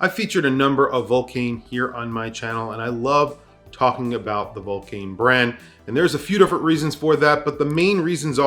I've featured a number of Vulcane here on my channel, and I love talking about the Vulcane brand. And there's a few different reasons for that, but the main reasons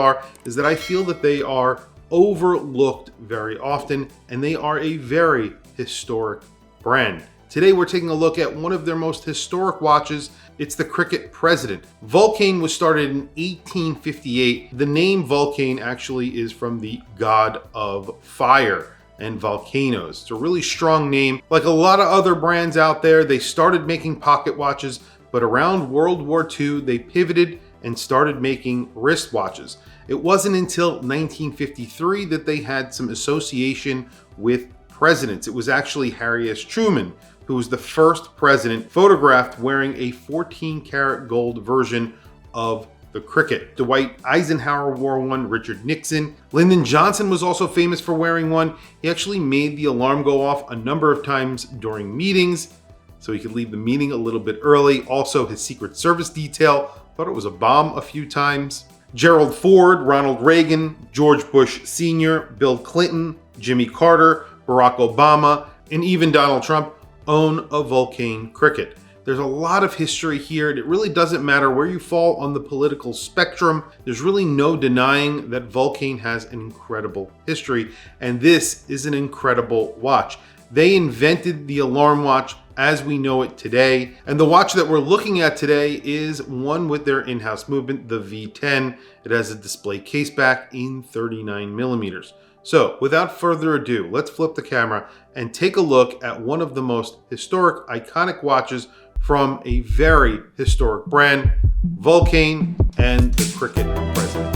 is that I feel that they are overlooked very often, and they are a very historic brand. Today we're taking a look at one of their most historic watches. It's the Cricket President. Vulcane was started in 1858. The name Vulcane actually is from the god of fire and volcanoes. It's a really strong name. Like a lot of other brands out there, they started making pocket watches, but around World War II, they pivoted and started making wristwatches. It wasn't until 1953 that they had some association with presidents. It was actually Harry S. Truman, who was the first president photographed wearing a 14-karat gold version of the Cricket. Dwight Eisenhower wore one, Richard Nixon. Lyndon Johnson was also famous for wearing one. He actually made the alarm go off a number of times during meetings, so he could leave the meeting a little bit early. Also, his Secret Service detail thought it was a bomb a few times. Gerald Ford, Ronald Reagan, George Bush Sr., Bill Clinton, Jimmy Carter, Barack Obama, and even Donald Trump own a Vulcane Cricket. There's a lot of history here, and it really doesn't matter where you fall on the political spectrum. There's really no denying that Vulcane has an incredible history, and this is an incredible watch. They invented the alarm watch as we know it today, and the watch that we're looking at today is one with their in-house movement, the V10. It has a display case back in 39 millimeters. So without further ado, let's flip the camera and take a look at one of the most historic, iconic watches from a very historic brand, Vulcane and the Cricket President.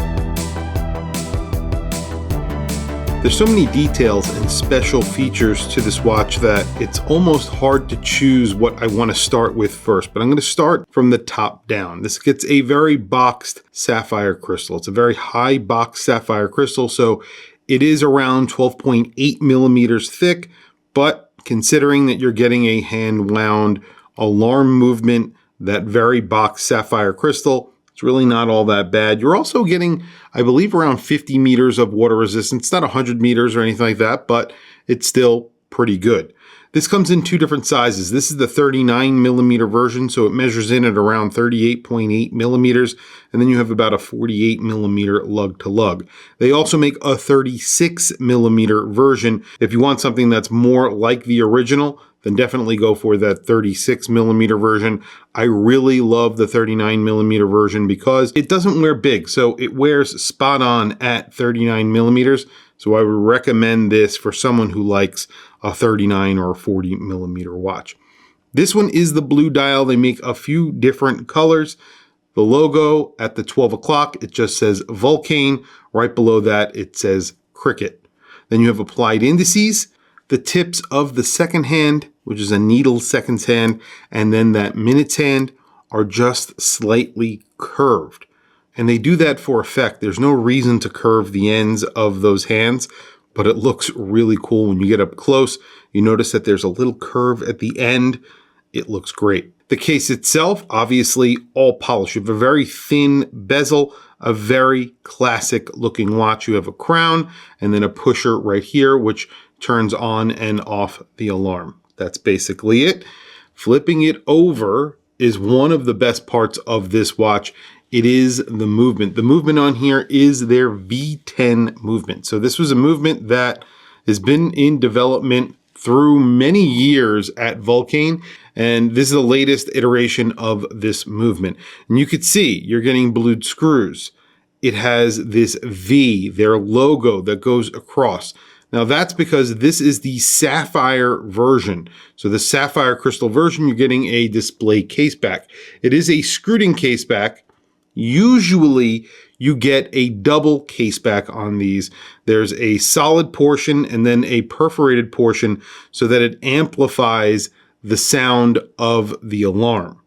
There's so many details and special features to this watch that it's almost hard to choose what I want to start with first, but I'm going to start from the top down. This gets a very boxed sapphire crystal. It's a very high boxed sapphire crystal, so it is around 12.8 millimeters thick, but considering that you're getting a hand wound alarm movement, that very boxed sapphire crystal, it's really not all that bad. You're also getting, I believe, around 50 meters of water resistance. It's not 100 meters or anything like that, but it's still pretty good. This comes in two different sizes. This is the 39 millimeter version, so it measures in at around 38.8 millimeters, and then you have about a 48 millimeter lug to lug. They also make a 36 millimeter version. If you want something that's more like the original, then definitely go for that 36 millimeter version. I really love the 39 millimeter version because it doesn't wear big, so it wears spot on at 39 millimeters. So I would recommend this for someone who likes a 39 or 40 millimeter watch. This one is the blue dial. They make a few different colors. The logo at the 12 o'clock, it just says Vulcane. Right below that, it says Cricket. Then you have applied indices, the tips of the second hand, which is a needle seconds hand, and then that minutes hand are just slightly curved. And they do that for effect. There's no reason to curve the ends of those hands, but it looks really cool. When you get up close, you notice that there's a little curve at the end. It looks great. The case itself, obviously all polished. You have a very thin bezel, a very classic looking watch. You have a crown and then a pusher right here, which turns on and off the alarm. That's basically it. Flipping it over is one of the best parts of this watch. It is the movement. The movement on here is their V10 movement. So this was a movement that has been in development through many years at Vulcane, and this is the latest iteration of this movement. And you could see you're getting blued screws. It has this V, their logo that goes across. Now that's because this is the sapphire version. So the sapphire crystal version, you're getting a display case back. It is a screwed-in case back. Usually you get a double case back on these. There's a solid portion and then a perforated portion so that it amplifies the sound of the alarm.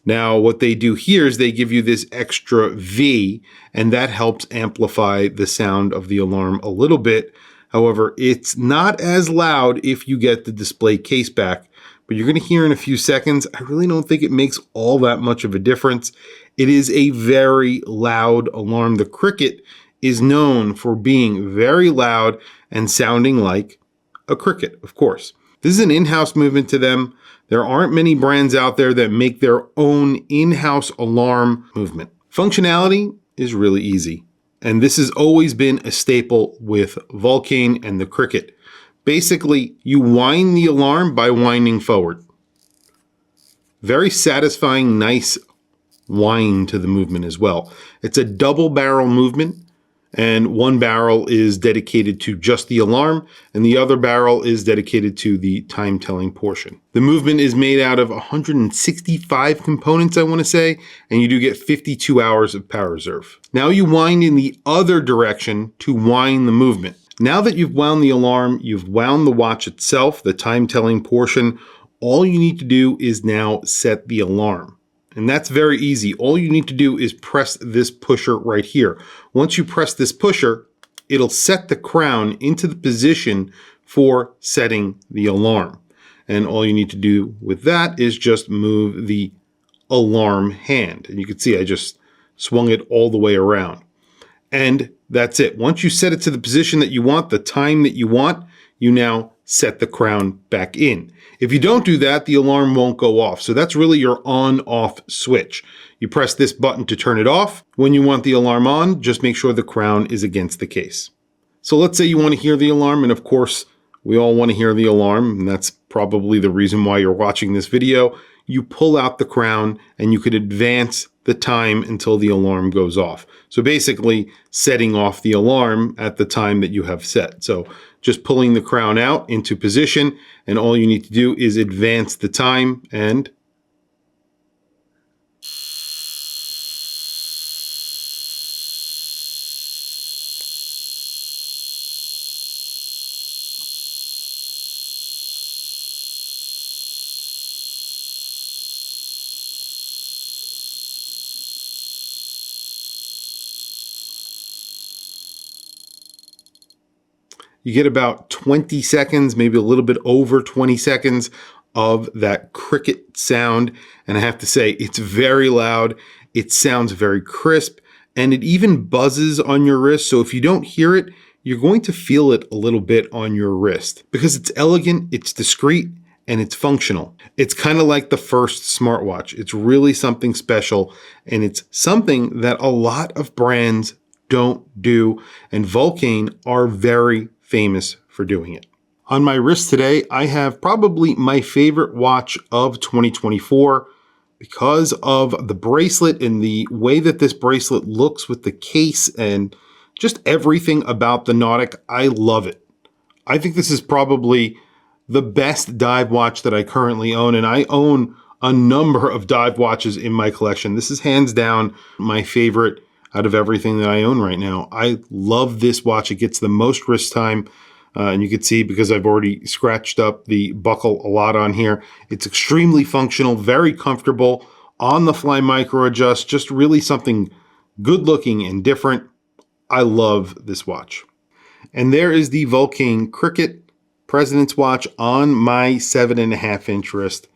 Now what they do here is they give you this extra V, and that helps amplify the sound of the alarm a little bit. However, it's not as loud if you get the display case back, but you're going to hear in a few seconds. I really don't think it makes all that much of a difference. It is a very loud alarm. The Cricket is known for being very loud and sounding like a cricket, of course. This is an in-house movement to them. There aren't many brands out there that make their own in-house alarm movement. Functionality is really easy. And this has always been a staple with Vulcane and the Cricket. Basically, you wind the alarm by winding forward. Very satisfying, nice wind to the movement as well. It's a double barrel movement, and one barrel is dedicated to just the alarm, and the other barrel is dedicated to the time telling portion. The movement is made out of 165 components, I want to say, and you do get 52 hours of power reserve. Now you wind in the other direction to wind the movement. Now that you've wound the alarm, you've wound the watch itself, the time telling portion, all you need to do is now set the alarm. And that's very easy. All you need to do is press this pusher right here. Once you press this pusher, it'll set the crown into the position for setting the alarm. And all you need to do with that is just move the alarm hand. And you can see I just swung it all the way around. And that's it. Once you set it to the position that you want, the time that you want, you now set the crown back in. If you don't do that, the alarm won't go off. So that's really your on-off switch. You press this button to turn it off. When you want the alarm on, just make sure the crown is against the case. So let's say you want to hear the alarm, and of course, we all want to hear the alarm, and that's probably the reason why you're watching this video. You pull out the crown, and you could advance the time until the alarm goes off. So basically, setting off the alarm at the time that you have set. So just pulling the crown out into position, and all you need to do is advance the time, and you get about 20 seconds, maybe a little bit over 20 seconds of that cricket sound. And I have to say, it's very loud. It sounds very crisp, and it even buzzes on your wrist. So if you don't hear it, you're going to feel it a little bit on your wrist because it's elegant, it's discreet, and it's functional. It's kind of like the first smartwatch. It's really something special, and it's something that a lot of brands don't do, and Vulcane are very famous for doing it. On my wrist today, I have probably my favorite watch of 2024 because of the bracelet and the way that this bracelet looks with the case and just everything about the Nautic. I love it. I think this is probably the best dive watch that I currently own, and I own a number of dive watches in my collection. This is hands down my favorite out of everything that I own right now. I love this watch. It gets the most wrist time. And you can see because I've already scratched up the buckle a lot on here. It's extremely functional, very comfortable, on the fly micro adjust, just really something good looking and different. I love this watch. And there is the Vulcane Cricket President's Watch on my 7.5-inch wrist.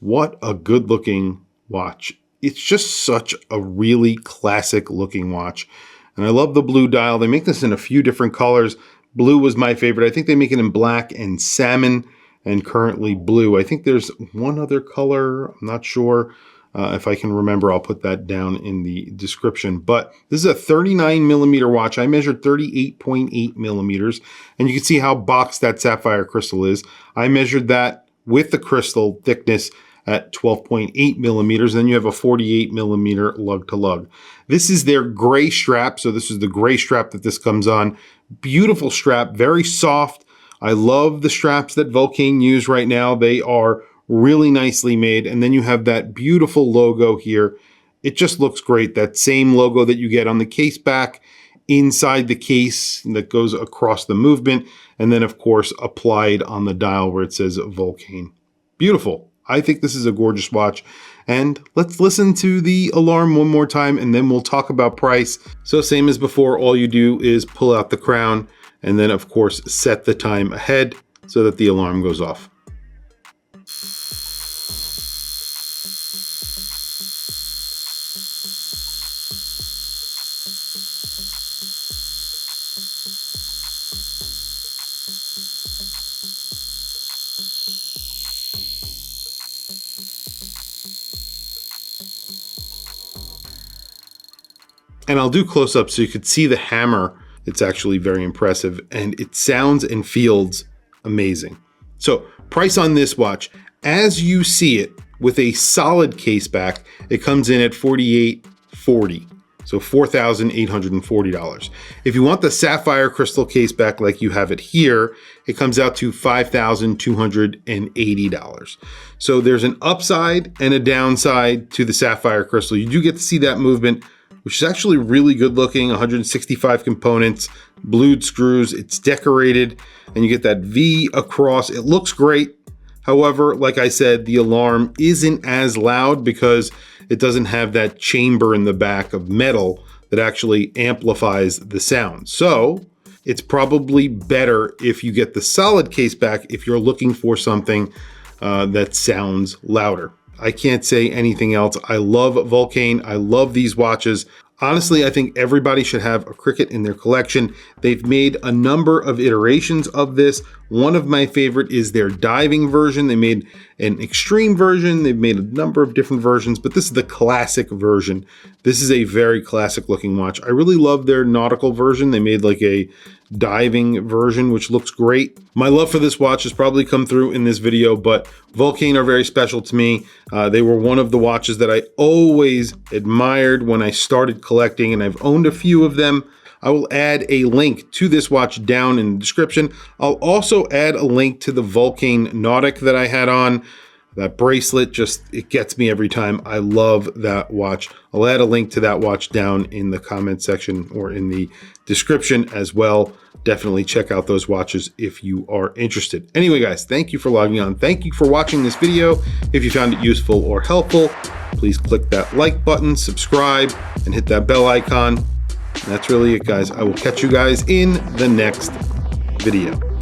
What a good looking watch. It's just such a really classic looking watch. And I love the blue dial. They make this in a few different colors. Blue was my favorite. I think they make it in black and salmon, and currently blue. I think there's one other color. I'm not sure. If I can remember, I'll put that down in the description. But this is a 39 millimeter watch. I measured 38.8 millimeters, and you can see how boxed that sapphire crystal is. I measured that with the crystal thickness at 12.8 millimeters. Then you have a 48 millimeter lug to lug. This is their gray strap. So this is the gray strap that this comes on. Beautiful strap, very soft. I love the straps that Vulcane use right now. They are really nicely made. And then you have that beautiful logo here. It just looks great. That same logo that you get on the case back inside the case that goes across the movement. And then of course applied on the dial where it says Vulcane. Beautiful. I think this is a gorgeous watch. And let's listen to the alarm one more time, and then we'll talk about price. So same as before, all you do is pull out the crown and then of course set the time ahead so that the alarm goes off. And I'll do close-up so you could see the hammer. It's actually very impressive, and it sounds and feels amazing. So price on this watch, as you see it with a solid case back, it comes in at $4,840. So $4,840. If you want the sapphire crystal case back like you have it here, it comes out to $5,280. So there's an upside and a downside to the sapphire crystal. You do get to see that movement, which is actually really good looking. 165 components, blued screws, it's decorated, and you get that V across. It looks great. However, like I said, the alarm isn't as loud because it doesn't have that chamber in the back of metal that actually amplifies the sound. So it's probably better if you get the solid case back if you're looking for something that sounds louder. I can't say anything else. I love Vulcane. I love these watches. Honestly, I think everybody should have a Cricket in their collection. They've made a number of iterations of this. One of my favorite is their diving version. They made an extreme version. They've made a number of different versions, but this is the classic version. This is a very classic looking watch. I really love their nautical version. They made like a diving version, which looks great. My love for this watch has probably come through in this video, but Vulcane are very special to me. They were one of the watches that I always admired when I started collecting, and I've owned a few of them. I will add a link to this watch down in the description. I'll also add a link to the Vulcane Nautic that I had on. That bracelet, it gets me every time. I love that watch. I'll add a link to that watch down in the comment section or in the description as well. Definitely check out those watches if you are interested. Anyway, guys, thank you for logging on. Thank you for watching this video. If you found it useful or helpful, please click that like button, subscribe, and hit that bell icon. And that's really it, guys. I will catch you guys in the next video.